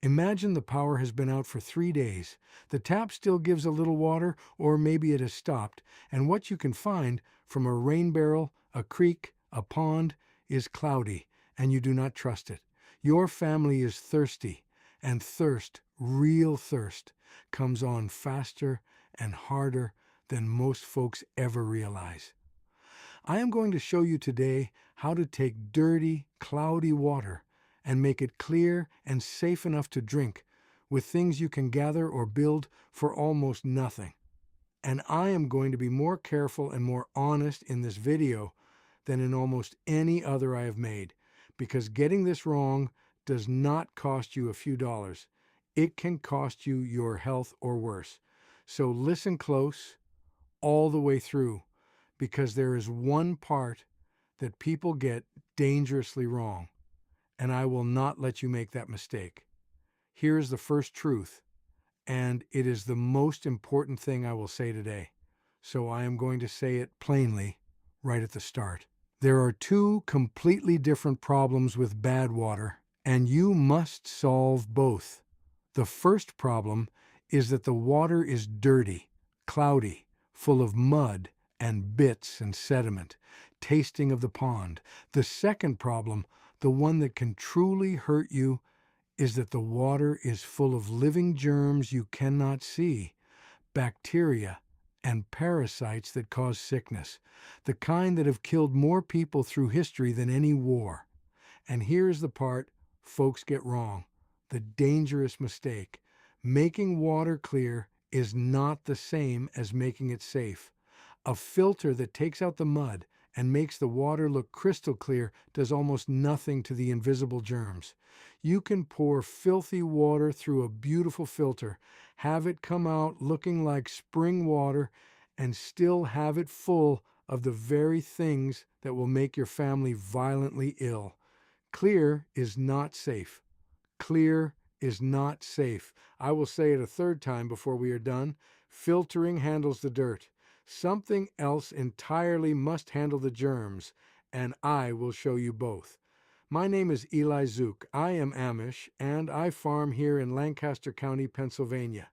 Imagine the power has been out for 3 days. The tap still gives a little water, or maybe it has stopped, and what you can find from a rain barrel, a creek, a pond, is cloudy, and you do not trust it. Your family is thirsty, and thirst, real thirst, comes on faster and harder than most folks ever realize. I am going to show you today how to take dirty, cloudy water and make it clear and safe enough to drink with things you can gather or build for almost nothing. And I am going to be more careful and more honest in this video than in almost any other I have made, because getting this wrong does not cost you a few dollars. It can cost you your health or worse. So listen close all the way through, because there is one part that people get dangerously wrong, and I will not let you make that mistake. Here is the first truth, and it is the most important thing I will say today. So I am going to say it plainly right at the start. There are two completely different problems with bad water, and you must solve both. The first problem is that the water is dirty, cloudy, full of mud and bits and sediment, tasting of the pond. The second problem, the one that can truly hurt you, is that the water is full of living germs you cannot see, bacteria and parasites that cause sickness, the kind that have killed more people through history than any war. And here's the part folks get wrong, the dangerous mistake. Making water clear is not the same as making it safe. A filter that takes out the mud and makes the water look crystal clear does almost nothing to the invisible germs. You can pour filthy water through a beautiful filter, have it come out looking like spring water, and still have it full of the very things that will make your family violently ill. Clear is not safe. Clear is not safe. I will say it a third time before we are done. Filtering handles the dirt. Something else entirely must handle the germs, and I will show you both. My name is Eli Zook. I am Amish, and I farm here in Lancaster County, Pennsylvania.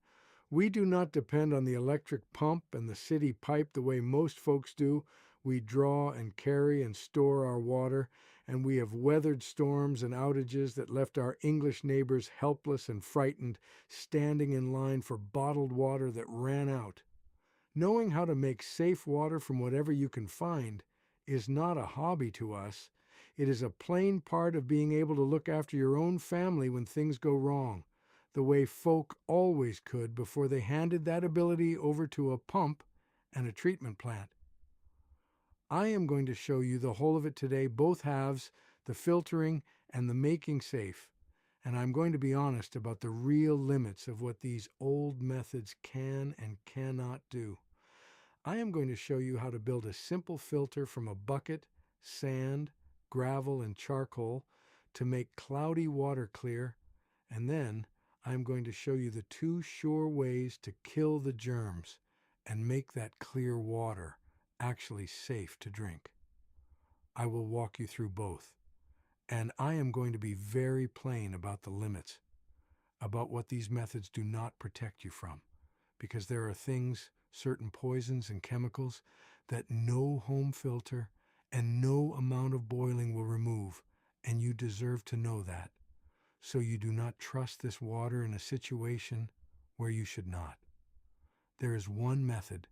We do not depend on the electric pump and the city pipe the way most folks do. We draw and carry and store our water, and we have weathered storms and outages that left our English neighbors helpless and frightened, standing in line for bottled water that ran out. Knowing how to make safe water from whatever you can find is not a hobby to us. It is a plain part of being able to look after your own family when things go wrong, the way folk always could before they handed that ability over to a pump and a treatment plant. I am going to show you the whole of it today, both halves, the filtering and the making safe. And I'm going to be honest about the real limits of what these old methods can and cannot do. I am going to show you how to build a simple filter from a bucket, sand, gravel, and charcoal to make cloudy water clear, and then I'm going to show you the two sure ways to kill the germs and make that clear water actually safe to drink. I will walk you through both, and I am going to be very plain about the limits, about what these methods do not protect you from, because there are things, certain poisons and chemicals, that no home filter and no amount of boiling will remove, and you deserve to know that. So you do not trust this water in a situation where you should not. There is one method,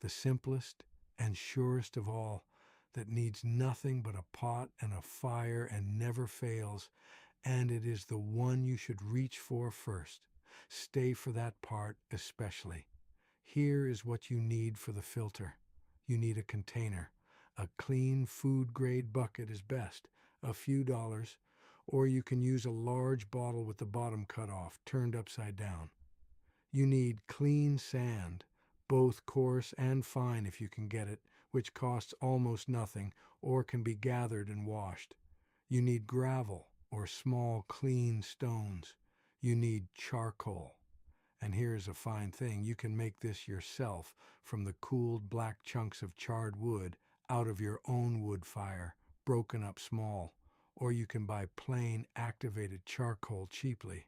the simplest and surest of all, that needs nothing but a pot and a fire and never fails, and it is the one you should reach for first. Stay for that part especially. Here is what you need for the filter. You need a container. A clean food-grade bucket is best, a few dollars, or you can use a large bottle with the bottom cut off, turned upside down. You need clean sand, both coarse and fine if you can get it, which costs almost nothing or can be gathered and washed. You need gravel or small, clean stones. You need charcoal. And here's a fine thing, you can make this yourself from the cooled black chunks of charred wood out of your own wood fire, broken up small, or you can buy plain activated charcoal cheaply.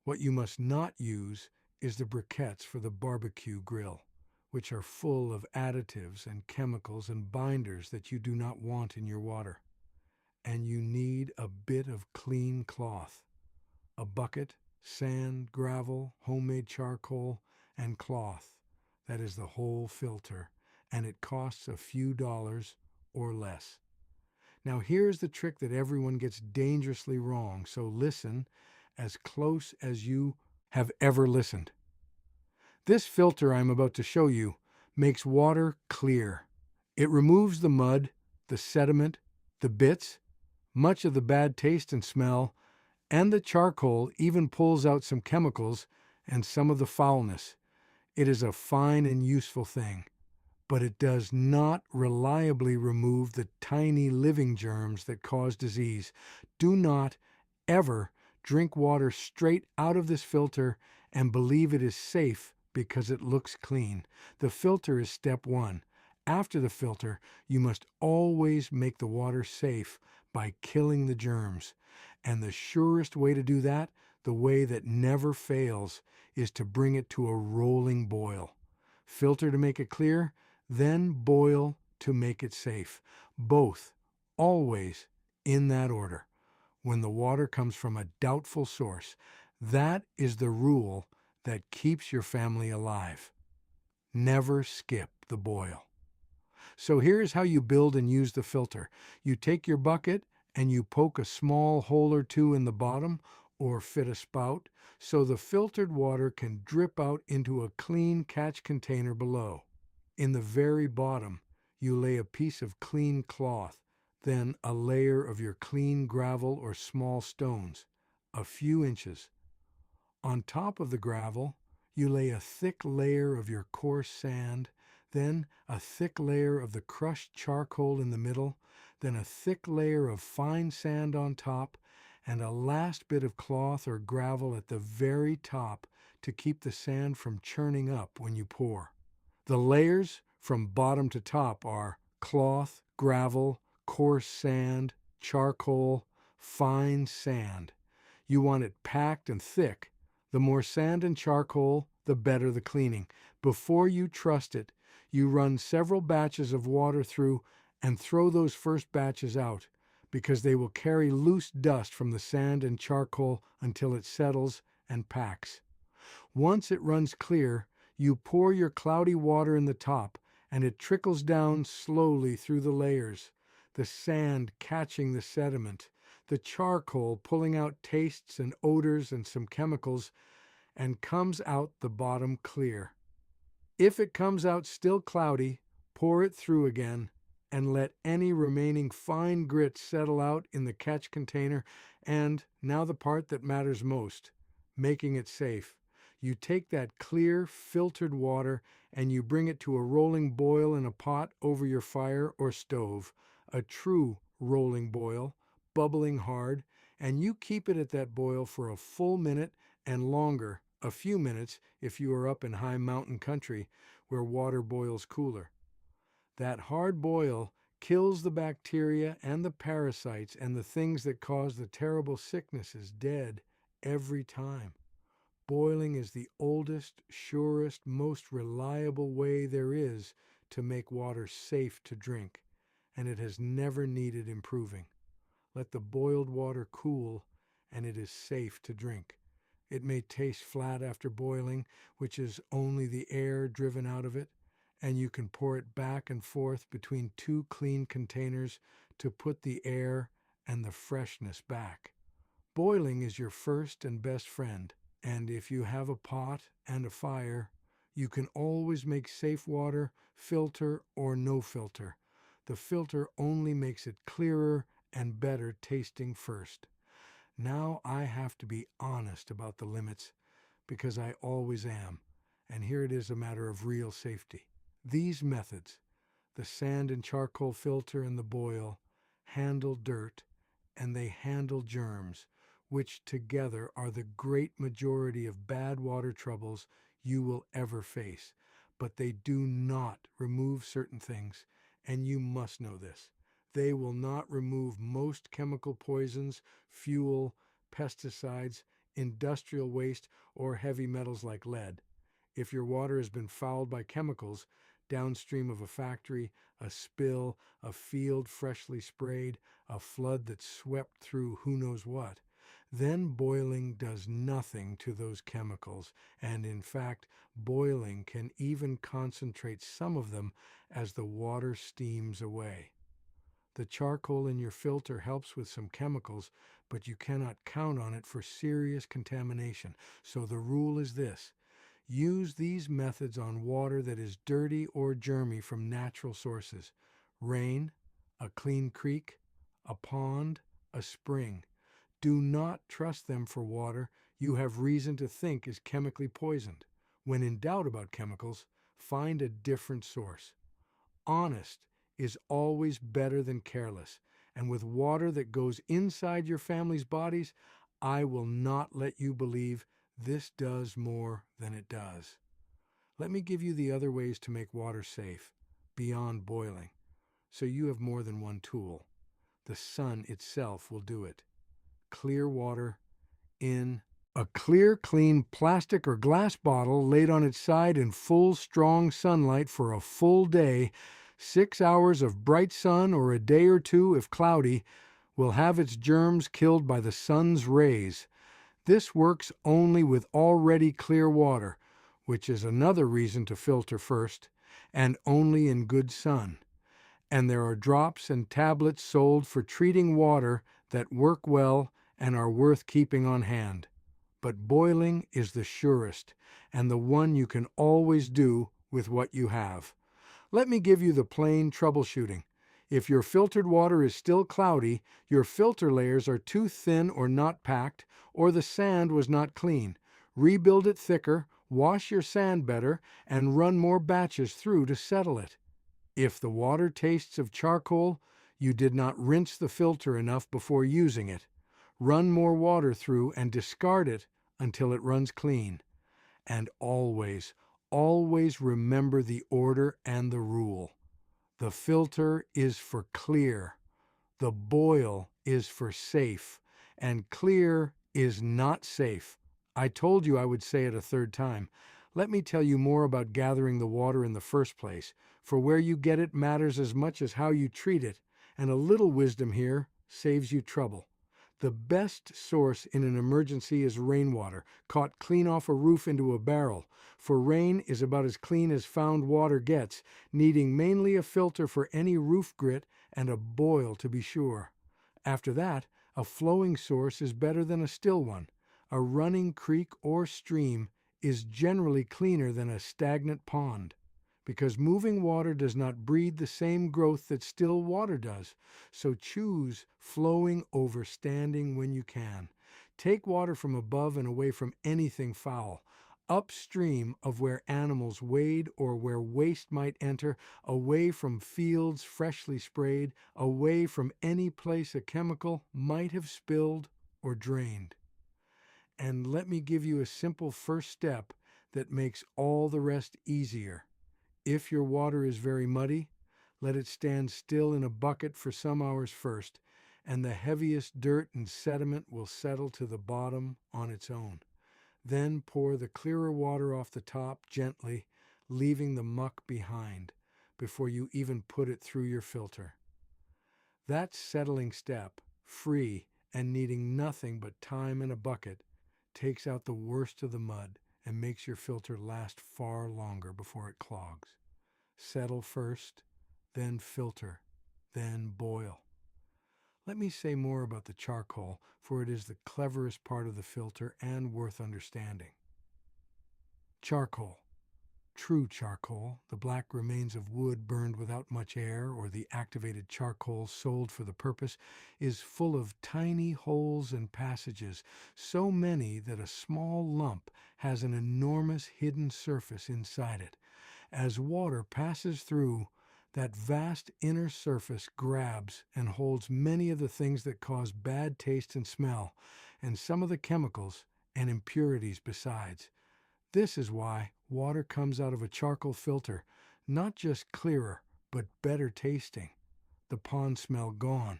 What you must not use is the briquettes for the barbecue grill, which are full of additives and chemicals and binders that you do not want in your water. And you need a bit of clean cloth, a bucket, sand, gravel, homemade charcoal, and cloth. That is the whole filter, and it costs a few dollars or less. Now here's the trick that everyone gets dangerously wrong, so listen as close as you have ever listened. This filter I'm about to show you makes water clear. It removes the mud, the sediment, the bits, much of the bad taste and smell, and the charcoal even pulls out some chemicals and some of the foulness. It is a fine and useful thing, but it does not reliably remove the tiny living germs that cause disease. Do not ever drink water straight out of this filter and believe it is safe because it looks clean. The filter is step one. After the filter, you must always make the water safe by killing the germs. And the surest way to do that, the way that never fails, is to bring it to a rolling boil. Filter to make it clear, then boil to make it safe. Both, always in that order. When the water comes from a doubtful source, that is the rule that keeps your family alive. Never skip the boil. So here's how you build and use the filter. You take your bucket and you poke a small hole or two in the bottom or fit a spout so the filtered water can drip out into a clean catch container below. In the very bottom, you lay a piece of clean cloth, then a layer of your clean gravel or small stones, a few inches. On top of the gravel, you lay a thick layer of your coarse sand, then a thick layer of the crushed charcoal in the middle, then a thick layer of fine sand on top, and a last bit of cloth or gravel at the very top to keep the sand from churning up when you pour. The layers from bottom to top are cloth, gravel, coarse sand, charcoal, fine sand. You want it packed and thick. The more sand and charcoal, the better the cleaning. Before you trust it, you run several batches of water through and throw those first batches out because they will carry loose dust from the sand and charcoal until it settles and packs. Once it runs clear, you pour your cloudy water in the top, and it trickles down slowly through the layers, the sand catching the sediment, the charcoal pulling out tastes and odors and some chemicals, and comes out the bottom clear. If it comes out still cloudy, pour it through again, and let any remaining fine grit settle out in the catch container, and now the part that matters most, making it safe. You take that clear, filtered water and you bring it to a rolling boil in a pot over your fire or stove, a true rolling boil, bubbling hard, and you keep it at that boil for a full minute and longer, a few minutes if you are up in high mountain country where water boils cooler. That hard boil kills the bacteria and the parasites and the things that cause the terrible sicknesses dead every time. Boiling is the oldest, surest, most reliable way there is to make water safe to drink, and it has never needed improving. Let the boiled water cool, and it is safe to drink. It may taste flat after boiling, which is only the air driven out of it, and you can pour it back and forth between two clean containers to put the air and the freshness back. Boiling is your first and best friend. And if you have a pot and a fire, you can always make safe water, filter or no filter. The filter only makes it clearer and better tasting first. Now I have to be honest about the limits because I always am. And here it is a matter of real safety. These methods, the sand and charcoal filter and the boil, handle dirt and they handle germs, which together are the great majority of bad water troubles you will ever face. But they do not remove certain things, and you must know this. They will not remove most chemical poisons, fuel, pesticides, industrial waste, or heavy metals like lead. If your water has been fouled by chemicals, downstream of a factory, a spill, a field freshly sprayed, a flood that swept through who knows what, then boiling does nothing to those chemicals, and in fact, boiling can even concentrate some of them as the water steams away. The charcoal in your filter helps with some chemicals, but you cannot count on it for serious contamination. So the rule is this: use these methods on water that is dirty or germy from natural sources: rain, a clean creek, a pond, a spring. Do not trust them for water you have reason to think is chemically poisoned. When in doubt about chemicals, find a different source. Honest is always better than careless, and with water that goes inside your family's bodies, I will not let you believe this does more than it does. Let me give you the other ways to make water safe, beyond boiling, so you have more than one tool. The sun itself will do it. Clear water in a clear, clean plastic or glass bottle laid on its side in full, strong sunlight for a full day. 6 hours of bright sun or a day or two if cloudy will have its germs killed by the sun's rays. This works only with already clear water, which is another reason to filter first, and only in good sun. And there are drops and tablets sold for treating water that work well and are worth keeping on hand. But boiling is the surest, and the one you can always do with what you have. Let me give you the plain troubleshooting. If your filtered water is still cloudy, your filter layers are too thin or not packed, or the sand was not clean. Rebuild it thicker, wash your sand better, and run more batches through to settle it. If the water tastes of charcoal, you did not rinse the filter enough before using it. Run more water through and discard it until it runs clean. And always, always remember the order and the rule. The filter is for clear, the boil is for safe, and clear is not safe. I told you I would say it a third time. Let me tell you more about gathering the water in the first place, for where you get it matters as much as how you treat it, and a little wisdom here saves you trouble. The best source in an emergency is rainwater, caught clean off a roof into a barrel, for rain is about as clean as found water gets, needing mainly a filter for any roof grit and a boil to be sure. After that, a flowing source is better than a still one. A running creek or stream is generally cleaner than a stagnant pond, because moving water does not breed the same growth that still water does. So choose flowing over standing when you can. Take water from above and away from anything foul, upstream of where animals wade or where waste might enter, away from fields freshly sprayed, away from any place a chemical might have spilled or drained. And let me give you a simple first step that makes all the rest easier. If your water is very muddy, let it stand still in a bucket for some hours first, and the heaviest dirt and sediment will settle to the bottom on its own. Then pour the clearer water off the top gently, leaving the muck behind, before you even put it through your filter. That settling step, free and needing nothing but time and a bucket, takes out the worst of the mud and makes your filter last far longer before it clogs. Settle first, then filter, then boil. Let me say more about the charcoal, for it is the cleverest part of the filter and worth understanding. Charcoal. True charcoal, the black remains of wood burned without much air, or the activated charcoal sold for the purpose, is full of tiny holes and passages, so many that a small lump has an enormous hidden surface inside it. As water passes through, that vast inner surface grabs and holds many of the things that cause bad taste and smell, and some of the chemicals and impurities besides. This is why water comes out of a charcoal filter, not just clearer, but better tasting. The pond smell gone.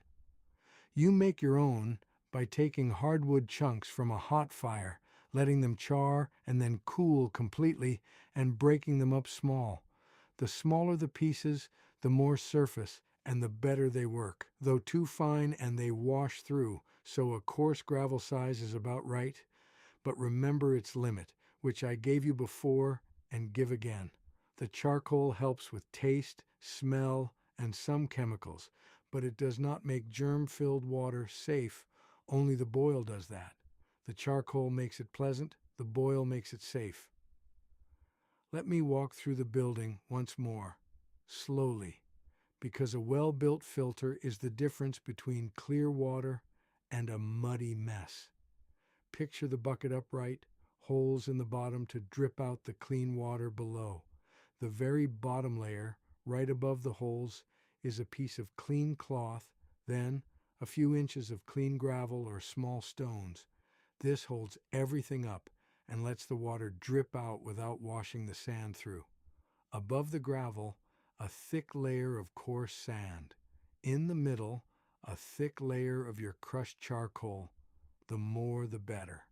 You make your own by taking hardwood chunks from a hot fire, letting them char and then cool completely, and breaking them up small. The smaller the pieces, the more surface, and the better they work. Though too fine and they wash through, so a coarse gravel size is about right. But remember its limit, which I gave you before and give again. The charcoal helps with taste, smell, and some chemicals, but it does not make germ-filled water safe. Only the boil does that. The charcoal makes it pleasant, the boil makes it safe. Let me walk through the building once more, slowly, because a well-built filter is the difference between clear water and a muddy mess. Picture the bucket upright, holes in the bottom to drip out the clean water below. The very bottom layer, right above the holes, is a piece of clean cloth, then a few inches of clean gravel or small stones. This holds everything up and lets the water drip out without washing the sand through. Above the gravel, a thick layer of coarse sand. In the middle, a thick layer of your crushed charcoal. The more the better.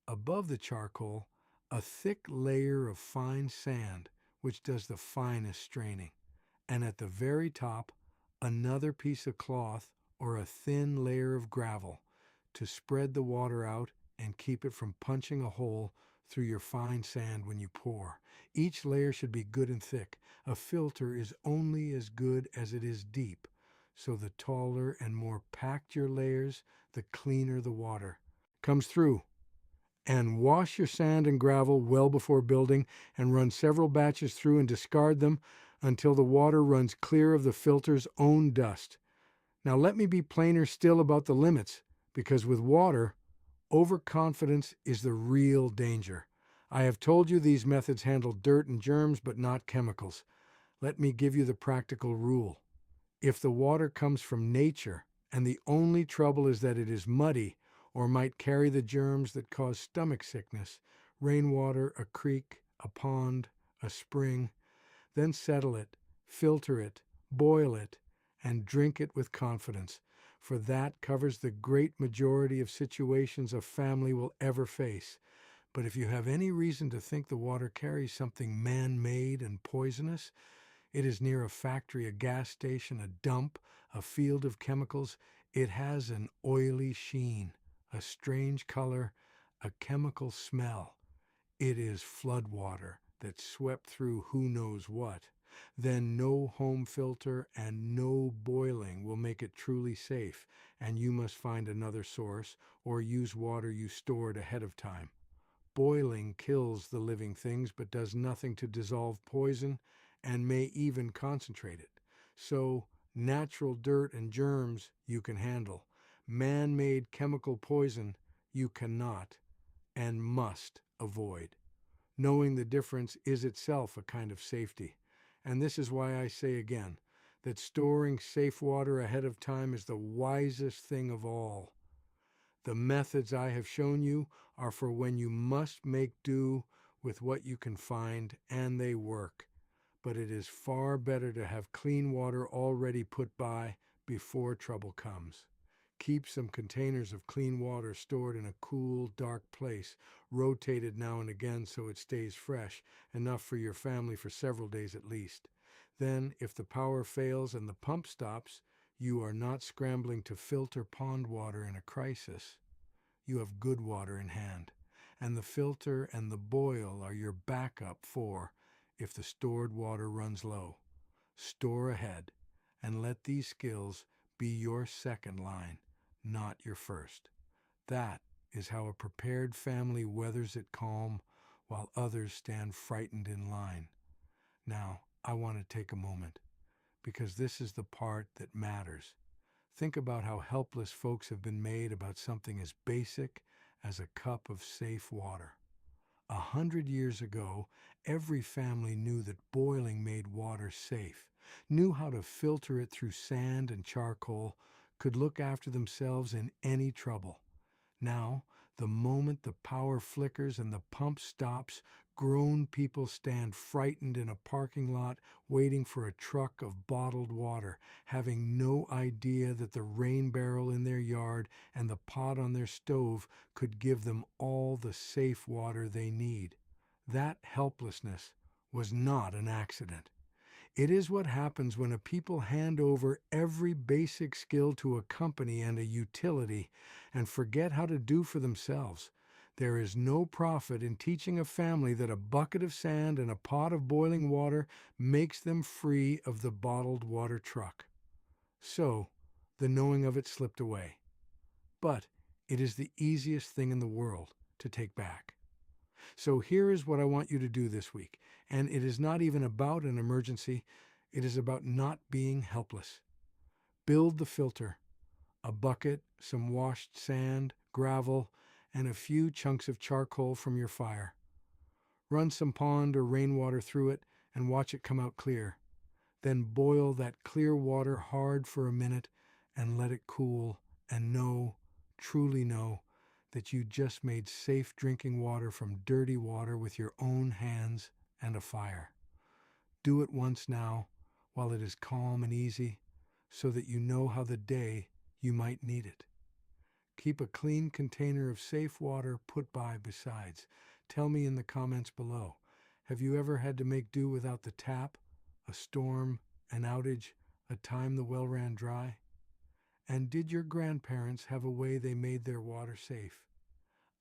Above the charcoal, a thick layer of fine sand, which does the finest straining. And at the very top, another piece of cloth or a thin layer of gravel to spread the water out and keep it from punching a hole through your fine sand when you pour. Each layer should be good and thick. A filter is only as good as it is deep, so the taller and more packed your layers, the cleaner the water comes through. And wash your sand and gravel well before building, and run several batches through and discard them until the water runs clear of the filter's own dust. Now let me be plainer still about the limits, because with water, overconfidence is the real danger. I have told you these methods handle dirt and germs, but not chemicals. Let me give you the practical rule. If the water comes from nature, and the only trouble is that it is muddy, or might carry the germs that cause stomach sickness, rainwater, a creek, a pond, a spring, then settle it, filter it, boil it, and drink it with confidence, for that covers the great majority of situations a family will ever face. But if you have any reason to think the water carries something man-made and poisonous, it is near a factory, a gas station, a dump, a field of chemicals. It has an oily sheen, a strange color, a chemical smell. It is flood water that swept through who knows what. Then no home filter and no boiling will make it truly safe, and you must find another source or use water you stored ahead of time. Boiling kills the living things but does nothing to dissolve poison and may even concentrate it. So, natural dirt and germs you can handle. Man-made chemical poison you cannot and must avoid. Knowing the difference is itself a kind of safety. And this is why I say again that storing safe water ahead of time is the wisest thing of all. The methods I have shown you are for when you must make do with what you can find, and they work. But it is far better to have clean water already put by before trouble comes. Keep some containers of clean water stored in a cool, dark place, rotated now and again so it stays fresh, enough for your family for several days at least. Then, if the power fails and the pump stops, you are not scrambling to filter pond water in a crisis. You have good water in hand, and the filter and the boil are your backup for if the stored water runs low. Store ahead, and let these skills be your second line, not your first. That is how a prepared family weathers it calm while others stand frightened in line. Now, I want to take a moment, because this is the part that matters. Think about how helpless folks have been made about something as basic as a cup of safe water. 100 years ago, every family knew that boiling made water safe, knew how to filter it through sand and charcoal, could look after themselves in any trouble. Now, the moment the power flickers and the pump stops, grown people stand frightened in a parking lot waiting for a truck of bottled water, having no idea that the rain barrel in their yard and the pot on their stove could give them all the safe water they need. That helplessness was not an accident. It is what happens when a people hand over every basic skill to a company and a utility and forget how to do for themselves. There is no profit in teaching a family that a bucket of sand and a pot of boiling water makes them free of the bottled water truck. So, the knowing of it slipped away. But it is the easiest thing in the world to take back. So here is what I want you to do this week. And it is not even about an emergency. It is about not being helpless. Build the filter. A bucket, some washed sand, gravel, and a few chunks of charcoal from your fire. Run some pond or rainwater through it and watch it come out clear. Then boil that clear water hard for a minute and let it cool, and know, truly know, that you just made safe drinking water from dirty water with your own hands and a fire. Do it once now, while it is calm and easy, so that you know how the day you might need it. Keep a clean container of safe water put by besides. Tell me in the comments below, have you ever had to make do without the tap, a storm, an outage, a time the well ran dry? And did your grandparents have a way they made their water safe?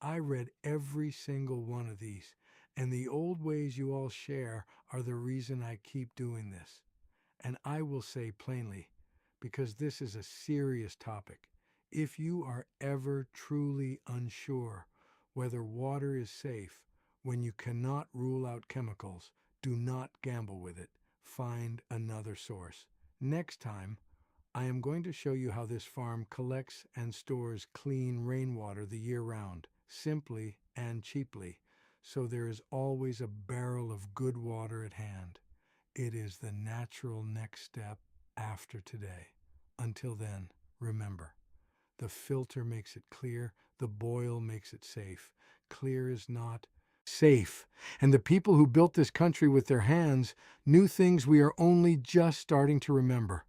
I read every single one of these, and the old ways you all share are the reason I keep doing this. And I will say plainly, because this is a serious topic, if you are ever truly unsure whether water is safe when you cannot rule out chemicals, do not gamble with it. Find another source. Next time, I am going to show you how this farm collects and stores clean rainwater the year round, simply and cheaply, so there is always a barrel of good water at hand. It is the natural next step after today. Until then, remember, the filter makes it clear, the boil makes it safe. Clear is not safe. And the people who built this country with their hands knew things we are only just starting to remember.